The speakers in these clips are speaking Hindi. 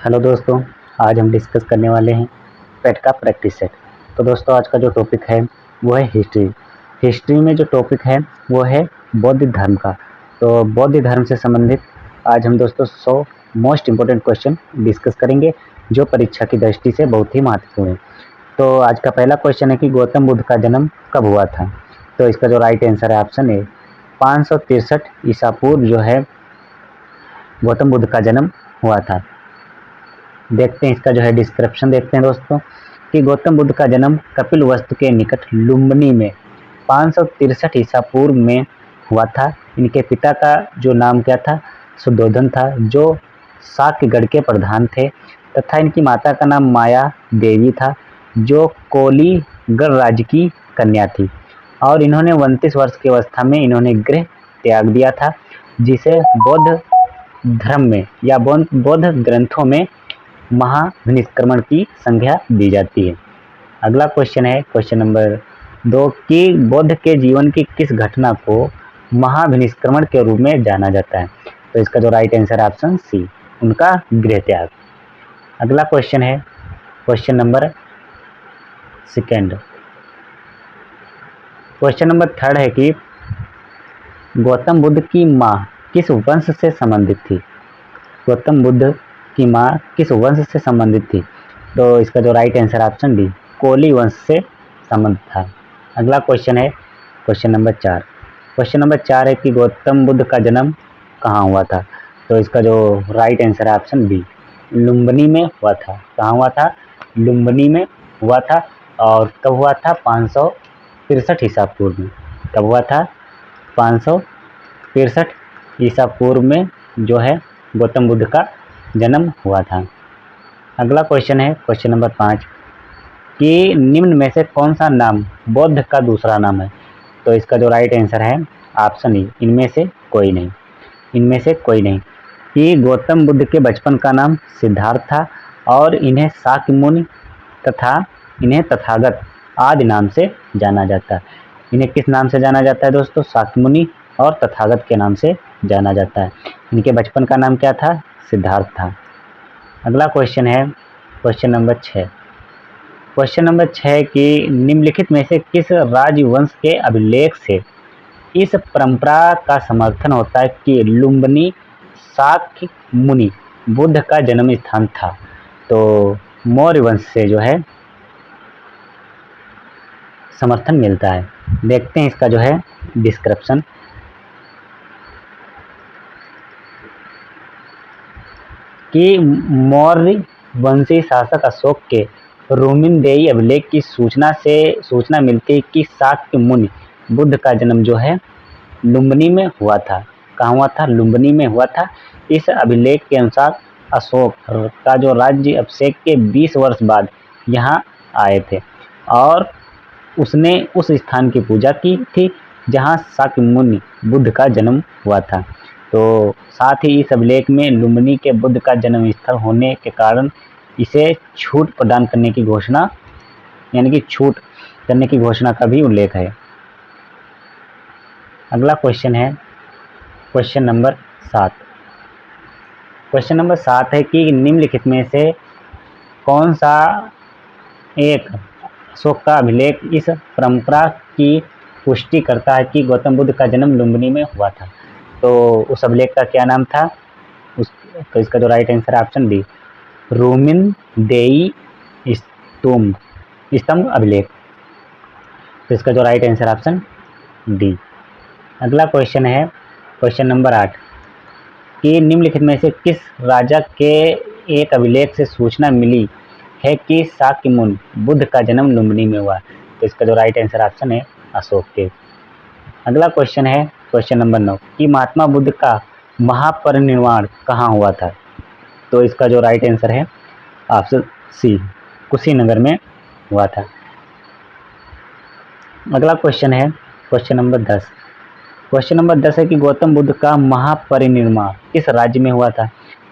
हेलो दोस्तों, आज हम डिस्कस करने वाले हैं पेट का प्रैक्टिस सेट। तो दोस्तों, आज का जो टॉपिक है वो है हिस्ट्री। हिस्ट्री में जो टॉपिक है वो है बौद्ध धर्म का। तो बौद्ध धर्म से संबंधित आज हम दोस्तों 100 मोस्ट इम्पोर्टेंट क्वेश्चन डिस्कस करेंगे जो परीक्षा की दृष्टि से बहुत ही महत्वपूर्ण है। तो आज का पहला क्वेश्चन है कि गौतम बुद्ध का जन्म कब हुआ था। तो इसका जो राइट आंसर है ऑप्शन ए 563 ईसा पूर्व जो है गौतम बुद्ध का जन्म हुआ था। देखते हैं इसका जो है डिस्क्रिप्शन देखते हैं दोस्तों कि गौतम बुद्ध का जन्म कपिलवस्तु के निकट लुम्बिनी में 563 ईसा पूर्व में हुआ था। इनके पिता का जो नाम क्या था, सुद्धोधन था, जो शाक्यगढ़ के प्रधान थे, तथा इनकी माता का नाम माया देवी था, जो कोलीगढ़ राज्य की कन्या थी। और इन्होंने 29 वर्ष की अवस्था में इन्होंने गृह त्याग दिया था, जिसे बौद्ध धर्म में या बौद्ध ग्रंथों में महाविनिष्क्रमण की संज्ञा दी जाती है। अगला क्वेश्चन है क्वेश्चन नंबर 2 कि बुद्ध के जीवन की किस घटना को महाविनिष्क्रमण के रूप में जाना जाता है। तो इसका जो राइट आंसर है ऑप्शन सी, उनका गृह त्याग। अगला क्वेश्चन है क्वेश्चन नंबर 2। क्वेश्चन नंबर 3 है कि गौतम बुद्ध की माँ किस वंश से संबंधित थी। गौतम बुद्ध की माँ किस वंश से संबंधित थी। तो इसका जो right answer option D, Koli वंश से संबंध था। अगला क्वेश्चन है क्वेश्चन नंबर 4। क्वेश्चन नंबर 4 है कि गौतम बुद्ध का जन्म कहाँ हुआ था। तो इसका जो राइट आंसर है ऑप्शन बी, लुम्बिनी में हुआ था। कहाँ हुआ था? लुम्बिनी में हुआ था। और कब हुआ था? 563 ईसा पूर्व में। कब हुआ था? 563 ईसा पूर्व में जो है गौतम बुद्ध का जन्म हुआ था। अगला क्वेश्चन है क्वेश्चन नंबर 5 कि निम्न में से कौन सा नाम बौद्ध का दूसरा नाम है। तो इसका जो राइट आंसर है ऑप्शन ई, इनमें से कोई नहीं। इनमें से कोई नहीं कि गौतम बुद्ध के बचपन का नाम सिद्धार्थ था और इन्हें शाक्य मुनि तथा इन्हें तथागत आदि नाम से जाना जाता है। इन्हें किस नाम से जाना जाता है दोस्तों? शाक्य मुनि और तथागत के नाम से जाना जाता है। इनके बचपन का नाम क्या था? सिद्धार्थ था। अगला क्वेश्चन है क्वेश्चन नंबर 6। क्वेश्चन नंबर 6 कि निम्नलिखित में से किस राजवंश के अभिलेख से इस परंपरा का समर्थन होता है कि लुम्बिनी शाक्य मुनि बुद्ध का जन्म स्थान था। तो मौर्य वंश से जो है समर्थन मिलता है। देखते हैं इसका जो है डिस्क्रिप्शन कि मौर्य वंशी शासक अशोक के रोमिनदेई अभिलेख की सूचना मिलती है कि शाक्य मुनि बुद्ध का जन्म जो है लुम्बिनी में हुआ था। कहाँ हुआ था? लुम्बिनी में हुआ था। इस अभिलेख के अनुसार अशोक का जो राज्य अभिषेक के 20 वर्ष बाद यहाँ आए थे और उसने उस स्थान की पूजा की थी जहाँ शाक्य मुनि बुद्ध का जन्म हुआ था। तो साथ ही इस अभिलेख में लुम्बिनी के बुद्ध का जन्म स्थल होने के कारण इसे छूट प्रदान करने की घोषणा, यानी कि छूट करने की घोषणा का भी उल्लेख है। अगला क्वेश्चन है क्वेश्चन नंबर 7। क्वेश्चन नंबर 7 है कि निम्नलिखित में से कौन सा एक अशोक का अभिलेख इस परंपरा की पुष्टि करता है कि गौतम बुद्ध का जन्म लुम्बिनी में हुआ था। तो उस अभिलेख का क्या नाम था? तो इसका जो राइट आंसर ऑप्शन डी, रोमिनदेई स्तंभ अभिलेख। तो इसका जो राइट आंसर ऑप्शन डी। अगला क्वेश्चन है क्वेश्चन नंबर 8 कि निम्नलिखित में से किस राजा के एक अभिलेख से सूचना मिली है कि शाक्य मुनि बुद्ध का जन्म लुम्बिनी में हुआ। तो इसका जो राइट आंसर ऑप्शन है अशोक के। अगला क्वेश्चन है क्वेश्चन नंबर 9 कि महात्मा बुद्ध का महापरिनिर्वाण कहाँ हुआ था। तो इसका जो राइट आंसर है ऑप्शन सी, कुशीनगर में हुआ था। अगला क्वेश्चन है क्वेश्चन नंबर 10। क्वेश्चन नंबर 10 है कि गौतम बुद्ध का महापरिनिर्वाण किस राज्य में हुआ था।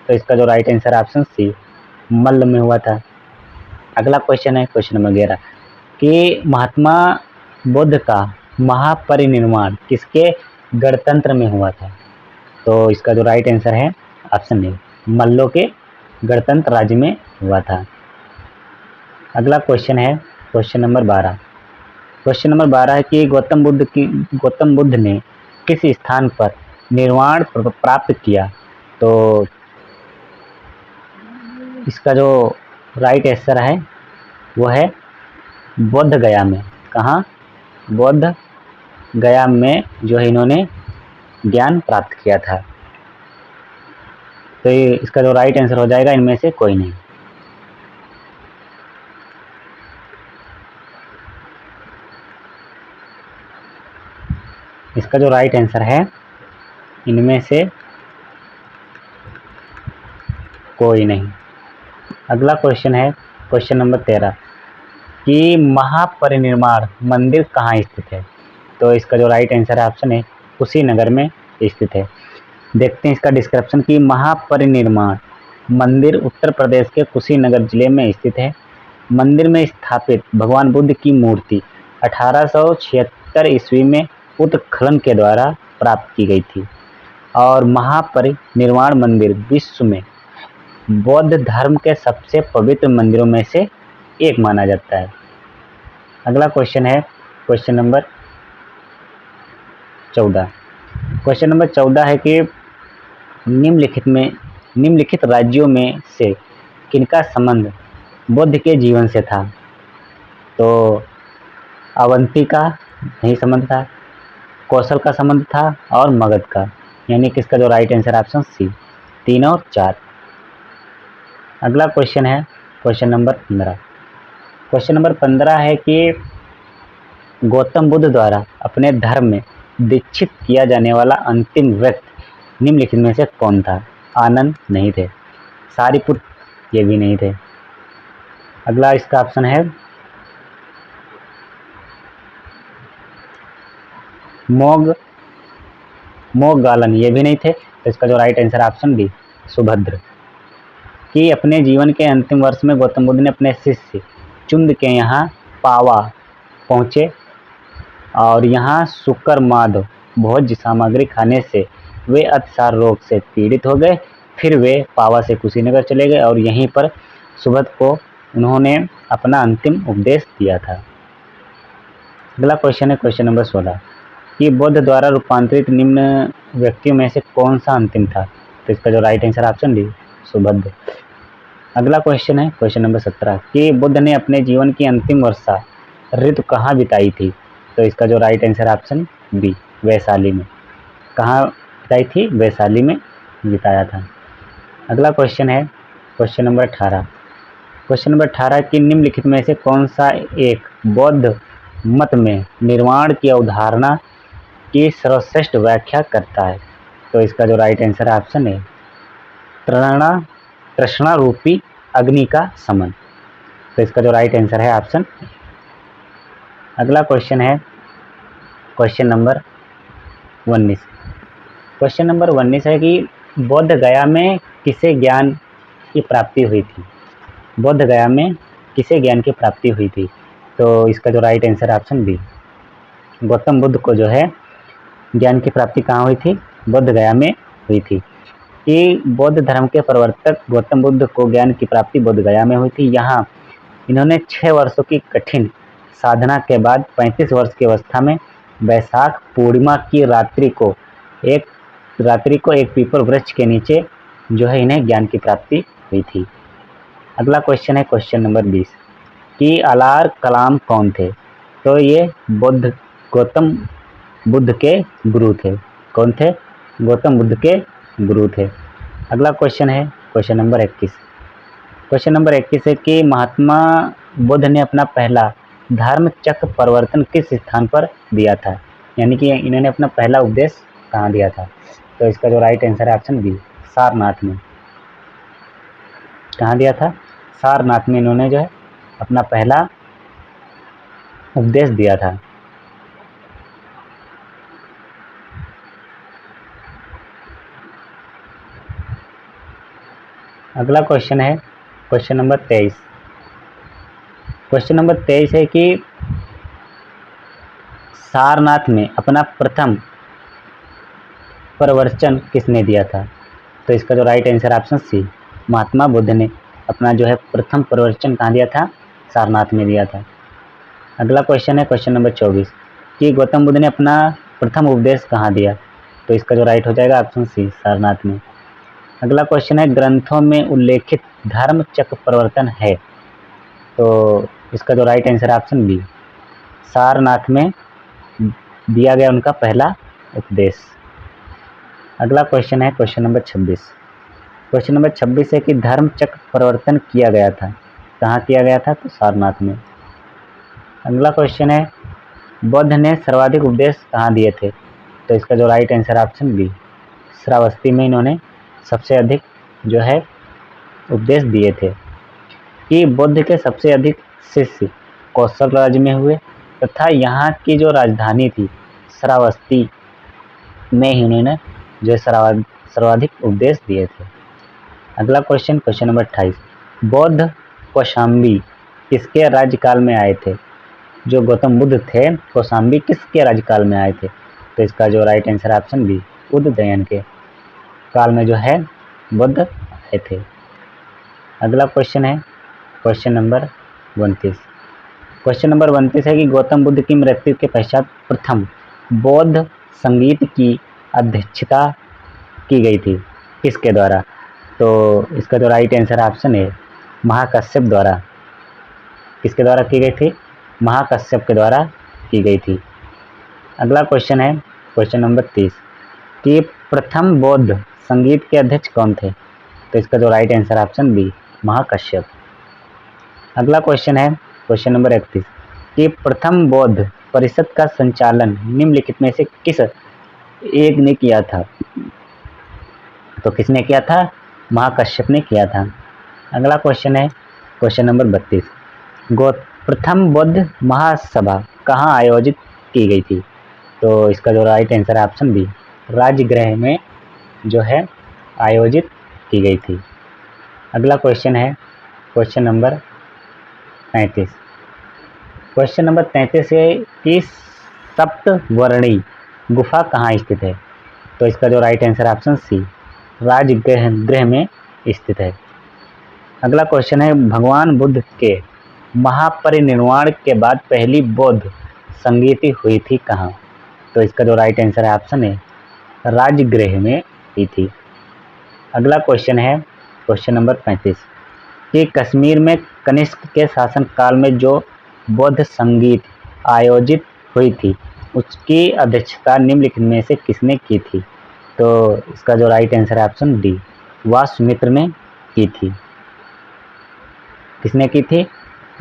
तो इसका जो राइट आंसर ऑप्शन सी, मल्ल में हुआ था। अगला क्वेश्चन है क्वेश्चन नंबर 11 कि महात्मा बुद्ध का महापरिनिर्वाण किसके गणतंत्र में हुआ था। तो इसका जो राइट आंसर है ऑप्शन ए, मल्लों के गणतंत्र राज्य में हुआ था। अगला क्वेश्चन है क्वेश्चन नंबर 12। क्वेश्चन नंबर 12 है कि गौतम बुद्ध ने किस स्थान पर निर्वाण प्राप्त किया। तो इसका जो राइट आंसर है वो है बोध गया में। कहाँ? बोध गया में जो है इन्होंने ज्ञान प्राप्त किया था। तो इसका जो राइट आंसर हो जाएगा इनमें से कोई नहीं। इसका जो राइट आंसर है इनमें से कोई नहीं। अगला क्वेश्चन है क्वेश्चन नंबर 13 कि महापरिनिर्वाण मंदिर कहाँ स्थित है। तो इसका जो राइट आंसर है ऑप्शन है कुशीनगर में स्थित है। देखते हैं इसका डिस्क्रिप्शन कि महापरिनिर्वाण मंदिर उत्तर प्रदेश के कुशीनगर जिले में स्थित है। मंदिर में स्थापित भगवान बुद्ध की मूर्ति 1876 ईस्वी में उत्खनन के द्वारा प्राप्त की गई थी और महापरिनिर्वाण मंदिर विश्व में बौद्ध धर्म के सबसे पवित्र मंदिरों में से एक माना जाता है। अगला क्वेश्चन है क्वेश्चन नंबर 14। क्वेश्चन नंबर 14 है कि निम्नलिखित राज्यों में से किनका संबंध बुद्ध के जीवन से था। तो अवंती का नहीं संबंध था, कौशल का संबंध था और मगध का, यानी कि इसका जो राइट आंसर ऑप्शन सी 3 और 4। अगला क्वेश्चन है क्वेश्चन नंबर 15। क्वेश्चन नंबर 15 है कि गौतम बुद्ध द्वारा अपने धर्म में दीक्षित किया जाने वाला अंतिम व्यक्ति निम्नलिखित में से कौन था। आनंद नहीं थे, सारिपुत्र ये भी नहीं थे। अगला इसका ऑप्शन है मोगगालन ये भी नहीं थे। तो इसका जो right answer option D Subhadra. कि अपने जीवन के अंतिम वर्ष में गौतम बुद्ध ने अपने शिष्य चुंद के यहाँ पावा पहुँचे और यहाँ शुक्र माधव भोज्य सामग्री खाने से वे अतिसार रोग से पीड़ित हो गए। फिर वे पावा से कुशीनगर चले गए और यहीं पर सुभद्र को उन्होंने अपना अंतिम उपदेश दिया था। अगला क्वेश्चन है क्वेश्चन नंबर 16 कि बुद्ध द्वारा रूपांतरित निम्न व्यक्तियों में से कौन सा अंतिम था। तो इसका जो right answer option D Subhadra. अगला क्वेश्चन है क्वेश्चन नंबर 17 कि बुद्ध ने अपने जीवन की अंतिम वर्षा ऋतु कहाँ बिताई थी। तो इसका जो right answer option B Vaishali में। कहाँ बिताई थी? वैशाली में बिताया था। अगला क्वेश्चन है क्वेश्चन नंबर 18। क्वेश्चन नंबर 18 कि निम्नलिखित में से कौन सा एक बौद्ध मत में निर्वाण की अवधारणा की सर्वश्रेष्ठ व्याख्या करता है। तो इसका जो राइट आंसर ऑप्शन है तृष्णा रूपी अग्नि का समन। तो इसका जो राइट आंसर है ऑप्शन। अगला क्वेश्चन है क्वेश्चन नंबर 19। क्वेश्चन नंबर 19 है कि बोध गया में किसे ज्ञान की प्राप्ति हुई थी। बोध गया में किसे ज्ञान की प्राप्ति हुई थी। तो इसका जो right answer option B Gautam Buddha को जो है ज्ञान की प्राप्ति कहाँ हुई थी? बोध गया में हुई थी। कि बौद्ध धर्म के प्रवर्तक गौतम बुद्ध को ज्ञान की प्राप्ति बोध गया में हुई थी। यहाँ इन्होंने 6 वर्षों की कठिन साधना के बाद 35 वर्ष की अवस्था में वैशाख पूर्णिमा की रात्रि को एक पीपल वृक्ष के नीचे जो है इन्हें ज्ञान की प्राप्ति हुई थी। अगला क्वेश्चन है क्वेश्चन नंबर 20 कि अलार कलाम कौन थे। तो ये गौतम बुद्ध के गुरु थे। कौन थे? गौतम बुद्ध के गुरु थे। अगला क्वेश्चन है क्वेश्चन नंबर 21। क्वेश्चन नंबर 21 है कि महात्मा बुद्ध ने अपना पहला धर्म चक्र परिवर्तन किस स्थान पर दिया था। यानी कि इन्होंने अपना पहला उपदेश कहाँ दिया था। तो इसका जो राइट आंसर है ऑप्शन बी सारनाथ में। कहाँ दिया था? सारनाथ में इन्होंने जो है अपना पहला उपदेश दिया था। अगला क्वेश्चन है क्वेश्चन नंबर 23। क्वेश्चन नंबर 23 है कि सारनाथ में अपना प्रथम प्रवचन किसने दिया था। तो इसका जो राइट आंसर ऑप्शन सी महात्मा बुद्ध ने अपना जो है प्रथम प्रवचन कहाँ दिया था? सारनाथ में दिया था। अगला क्वेश्चन है क्वेश्चन नंबर 24 कि गौतम बुद्ध ने अपना प्रथम उपदेश कहाँ दिया? तो इसका जो राइट हो जाएगा ऑप्शन सी, सारनाथ में। अगला क्वेश्चन है ग्रंथों में उल्लेखित धर्म चक्र प्रवर्तन है? तो इसका जो right answer option B, Sarnath में दिया गया उनका पहला उपदेश। अगला क्वेश्चन है क्वेश्चन नंबर 26। क्वेश्चन नंबर 26 है कि धर्म चक्र प्रवर्तन किया गया था, कहाँ किया गया था? तो सारनाथ में। अगला क्वेश्चन है बुद्ध ने सर्वाधिक उपदेश कहाँ दिए थे? तो इसका जो right answer option B, Shravasti में इन्होंने सबसे अधिक जो है उपदेश दिए थे। कि बुद्ध के सबसे अधिक शिष्य कौशल राज्य में हुए तथा यहाँ की जो राजधानी थी श्रावस्ती में ही उन्होंने जो सर्वाधिक उपदेश दिए थे। अगला क्वेश्चन क्वेश्चन नंबर 28, बौद्ध कौशाम्बी किसके राज्यकाल में आए थे? जो गौतम बुद्ध थे कौशाम्बी किसके राज्यकाल में आए थे? तो इसका जो right answer option B, Udayan के काल में जो है बुद्ध आए थे। अगला क्वेश्चन है क्वेश्चन नंबर 29। क्वेश्चन नंबर 29 है कि गौतम बुद्ध की मृत्यु के पश्चात प्रथम बौद्ध संगीत की अध्यक्षता की गई थी किसके द्वारा? तो इसका जो राइट आंसर ऑप्शन है महाकश्यप द्वारा। किसके द्वारा की गई थी? महाकश्यप के द्वारा की गई थी। अगला क्वेश्चन है क्वेश्चन नंबर 30 कि प्रथम बौद्ध संगीत के अध्यक्ष कौन थे? तो इसका जो right answer option B, Mahakashyap. अगला क्वेश्चन है क्वेश्चन नंबर 31 कि प्रथम बौद्ध परिषद का संचालन निम्नलिखित में से किस एक ने किया था? तो किसने किया था? महाकश्यप ने किया था। अगला क्वेश्चन है क्वेश्चन नंबर 32, प्रथम बौद्ध महासभा कहाँ आयोजित की गई थी? तो इसका जो राइट आंसर है ऑप्शन बी, राजगृह में जो है आयोजित की गई थी। अगला क्वेश्चन है क्वेश्चन नंबर 33। क्वेश्चन नंबर 33 है कि सप्तवर्णी गुफा कहाँ स्थित है? तो इसका जो right answer option C, Rajgriha में स्थित है। अगला क्वेश्चन है भगवान बुद्ध के महापरिनिर्वाण के बाद पहली बौद्ध संगीति हुई थी कहाँ? तो इसका जो राइट आंसर है ऑप्शन है राजगृह में हुई थी। अगला क्वेश्चन है क्वेश्चन नंबर 35 कि कश्मीर में कनिष्क के शासन काल में जो बौद्ध संगीत आयोजित हुई थी उसकी अध्यक्षता निम्नलिखित में से किसने की थी? तो इसका जो राइट आंसर है ऑप्शन डी, वासुमित्र ने की थी। किसने की थी?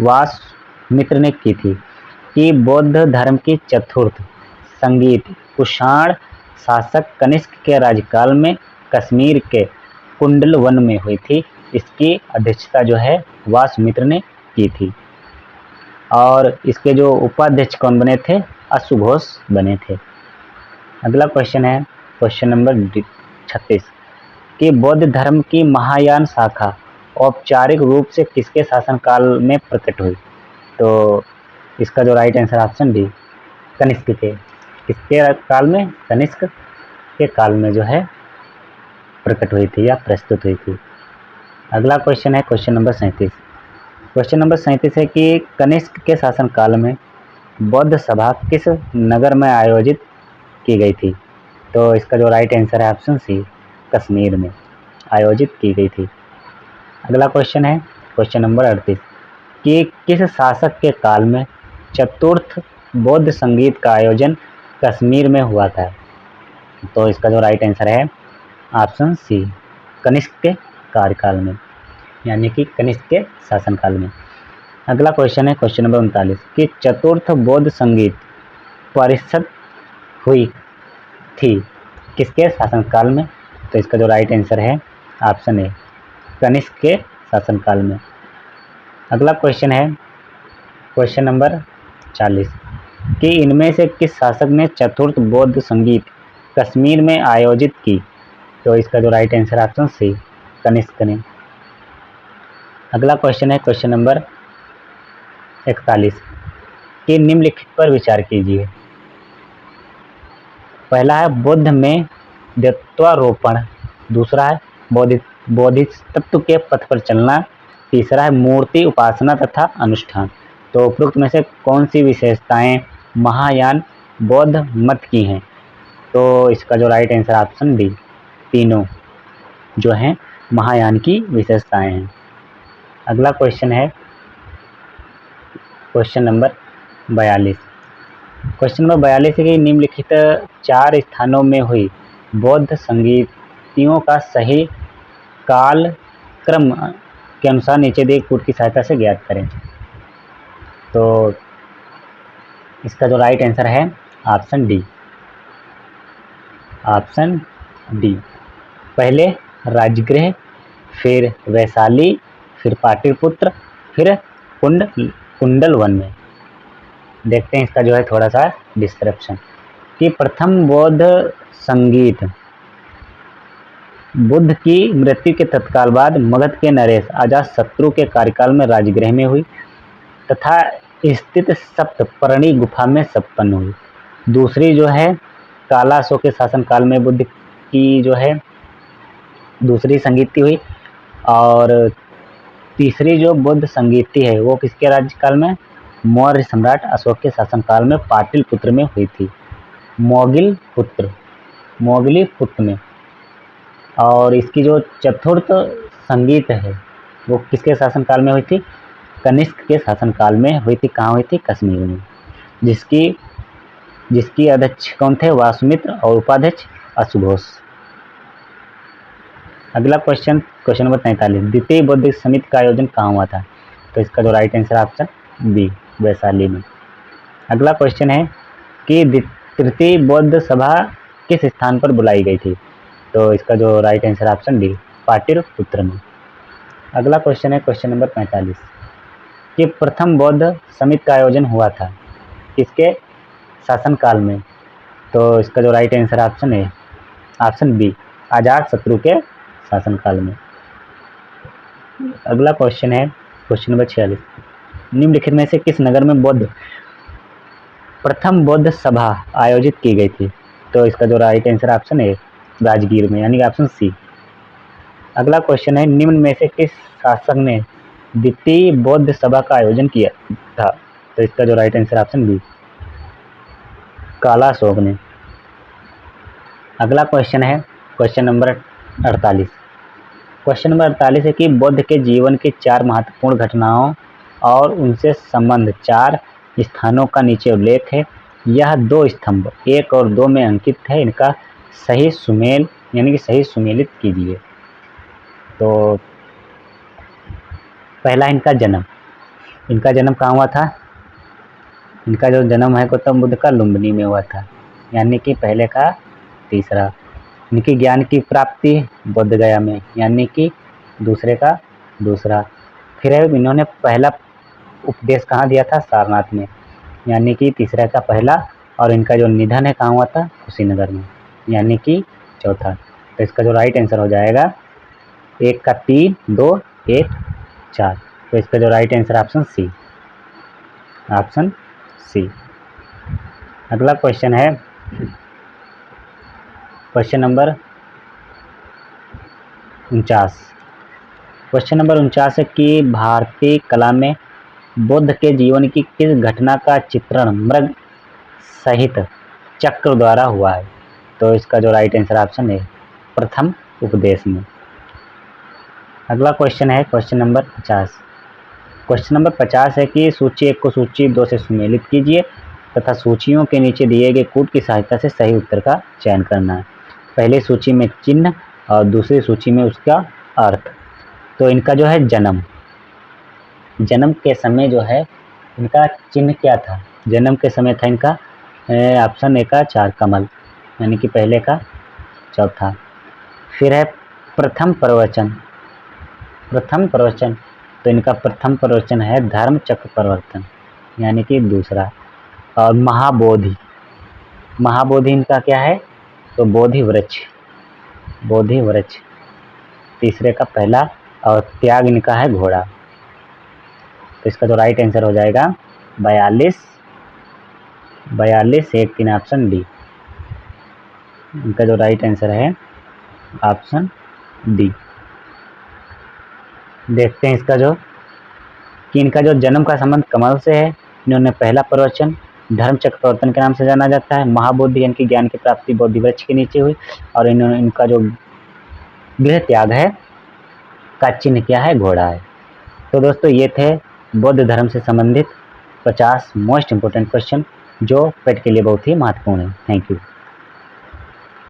वासुमित्र ने की थी। कि बौद्ध धर्म की चतुर्थ संगीत कुषाण शासक कनिष्क के राज्यकाल में कश्मीर के कुंडल वन में हुई थी। इसकी अध्यक्षता जो है वासुमित्र ने की थी। और इसके जो उपाध्यक्ष कौन बने थे? अश्वघोष बने थे। अगला क्वेश्चन है क्वेश्चन नंबर 36 कि बौद्ध धर्म की महायान शाखा औपचारिक रूप से किसके शासनकाल में प्रकट हुई? तो इसका जो right answer option D, Kanishka के। किसके काल में? कनिष्क के काल में जो है प्रकट हुई थी या प्रस्तुत हुई थी। अगला क्वेश्चन है क्वेश्चन नंबर 37। क्वेश्चन नंबर 37 है कि कनिष्क के शासनकाल में बौद्ध सभा किस नगर में आयोजित की गई थी? तो इसका जो राइट आंसर है ऑप्शन सी, कश्मीर में आयोजित की गई थी। अगला क्वेश्चन है क्वेश्चन नंबर 38 कि किस शासक के काल में चतुर्थ बौद्ध संगीत का आयोजन कश्मीर में हुआ था? तो इसका जो राइट आंसर है ऑप्शन सी, कनिष्क के कार्यकाल में, यानी कि कनिष्क के शासनकाल में। अगला क्वेश्चन है क्वेश्चन नंबर 39 कि चतुर्थ बौद्ध संगीत परिषद हुई थी किसके शासनकाल में? तो इसका जो राइट आंसर है ऑप्शन ए, कनिष्क के शासनकाल में। अगला क्वेश्चन है क्वेश्चन नंबर 40 कि इनमें से किस शासक ने चतुर्थ बौद्ध संगीत कश्मीर में आयोजित की? तो इसका जो right answer option C, Kanishka ने। अगला क्वेश्चन है क्वेश्चन नंबर 41 कि निम्नलिखित पर विचार कीजिए। पहला है बुद्ध में देवत्वारोपण, दूसरा है बोधिसत्व के पथ पर चलना। तीसरा है मूर्ति उपासना तथा अनुष्ठान। तो उपरोक्त में से कौन सी विशेषताएं महायान बौद्ध मत की हैं? तो इसका जो राइट आंसर ऑप्शन डी, तीनों जो हैं महायान की विशेषताएं हैं। अगला क्वेश्चन है क्वेश्चन नंबर 42। क्वेश्चन नंबर 42 है कि निम्नलिखित 4 स्थानों में हुई बौद्ध संगीतियों का सही काल क्रम के अनुसार नीचे दिए कूट की सहायता से ज्ञात करें। तो इसका जो राइट आंसर है ऑप्शन डी, ऑप्शन डी। पहले राजगृह, फिर वैशाली, फिर पाटलिपुत्र, फिर कुंडल वन में। देखते हैं इसका जो है थोड़ा सा डिस्क्रिप्शन कि प्रथम बौद्ध संगीत बुद्ध की मृत्यु के तत्काल बाद मगध के नरेश अजातशत्रु के कार्यकाल में राजगृह में हुई तथा स्थित सप्तपर्णी गुफा में संपन्न हुई। दूसरी जो है कालाशोक के शासनकाल में बुद्ध की जो है दूसरी संगीति हुई, और तीसरी जो बुद्ध संगीति है वो किसके राज्यकाल में? मौर्य सम्राट अशोक के शासनकाल में पाटलिपुत्र में हुई थी, मोगलीपुत्र में। और इसकी जो चतुर्थ संगीत है वो किसके शासनकाल में हुई थी? कनिष्क के शासनकाल में हुई थी। कहाँ हुई थी? कश्मीर में। जिसकी अध्यक्ष कौन थे? वासुमित्र, और उपाध्यक्ष अशुघोष। अगला क्वेश्चन नंबर 43। द्वितीय बौद्ध समिति का आयोजन कहाँ हुआ था? तो इसका जो right answer option B, Vaishali में। अगला क्वेश्चन है कि तृतीय बौद्ध सभा किस स्थान पर बुलाई गई थी? तो इसका जो right answer option D, Pataliputra में। अगला क्वेश्चन है क्वेश्चन नंबर 45 कि प्रथम बौद्ध समिति का आयोजन हुआ था किसके शासनकाल में? तो इसका जो राइट आंसर ऑप्शन है ऑप्शन बी, अजातशत्रु के शासनकाल में। अगला क्वेश्चन है क्वेश्चन नंबर 46। निम्नलिखित में से किस नगर में प्रथम बौद्ध सभा आयोजित की गई थी? तो इसका जो राइट आंसर ऑप्शन है राजगीर में, यानी कि ऑप्शन सी। अगला क्वेश्चन है निम्न में से किस शासक ने द्वितीय बौद्ध सभा का आयोजन किया था? तो इसका जो right answer option B, Kalashoka ने। अगला क्वेश्चन है क्वेश्चन नंबर 48। क्वेश्चन नंबर 48 है कि बुद्ध के जीवन की 4 महत्वपूर्ण घटनाओं और उनसे संबंध 4 स्थानों का नीचे उल्लेख है। यह 2 स्तंभ 1 और 2 में अंकित है। इनका सही सुमेल यानी कि सही सुमेलित कीजिए। तो पहला इनका जन्म कहाँ हुआ था? इनका जो जन्म है गौतम बुद्ध का लुम्बिनी में हुआ था, यानी कि पहले का तीसरा। इनकी ज्ञान की प्राप्ति बोध गया में, यानी कि दूसरे का दूसरा। फिर इन्होंने पहला उपदेश कहाँ दिया था? सारनाथ में, यानी कि तीसरा का पहला। और इनका जो निधन है कहाँ हुआ था? कुशीनगर में, यानी कि चौथा। तो इसका जो राइट आंसर हो जाएगा 1 का 3, 2, 1, 4। तो इसका जो राइट आंसर ऑप्शन सी। अगला क्वेश्चन है क्वेश्चन नंबर 49। क्वेश्चन नंबर 49 है कि भारतीय कला में बुद्ध के जीवन की किस घटना का चित्रण मृग सहित चक्र द्वारा हुआ है? तो इसका जो राइट आंसर ऑप्शन है प्रथम उपदेश में। अगला क्वेश्चन है क्वेश्चन नंबर 50। क्वेश्चन नंबर 50 है कि सूची 1 को सूची 2 से सुमेलित कीजिए तथा सूचियों के नीचे दिए गए कूट की सहायता से सही उत्तर का चयन करना है। पहले सूची में चिन्ह और दूसरी सूची में उसका अर्थ। तो इनका जो है जन्म के समय जो है इनका चिन्ह क्या था? जन्म के समय था इनका ऑप्शन ए का 4 कमल, यानी कि पहले का चौथा। फिर है प्रथम प्रवचन। तो इनका प्रथम प्रवचन है धर्म चक्र प्रवर्तन, यानी कि दूसरा। और महाबोधि इनका क्या है? तो बोधि वृक्ष तीसरे का पहला। और त्याग इनका है घोड़ा। तो इसका जो राइट आंसर हो जाएगा 42, 1, 3 ऑप्शन डी। इनका जो राइट आंसर है ऑप्शन डी। देखते हैं इसका जो कि इनका जो जन्म का संबंध कमल से है। इन्होंने पहला प्रवचन धर्म चक्र प्रवर्तन के नाम से जाना जाता है। महाबोधि यानी कि ज्ञान की प्राप्ति बोधि वृक्ष के नीचे हुई, और इन्होंने इनका जो गृह त्याग है का चिन्ह क्या है, घोड़ा है। तो दोस्तों ये थे बौद्ध धर्म से संबंधित 50 मोस्ट इम्पोर्टेंट क्वेश्चन जो पेट के लिए बहुत ही महत्वपूर्ण है। Thank you.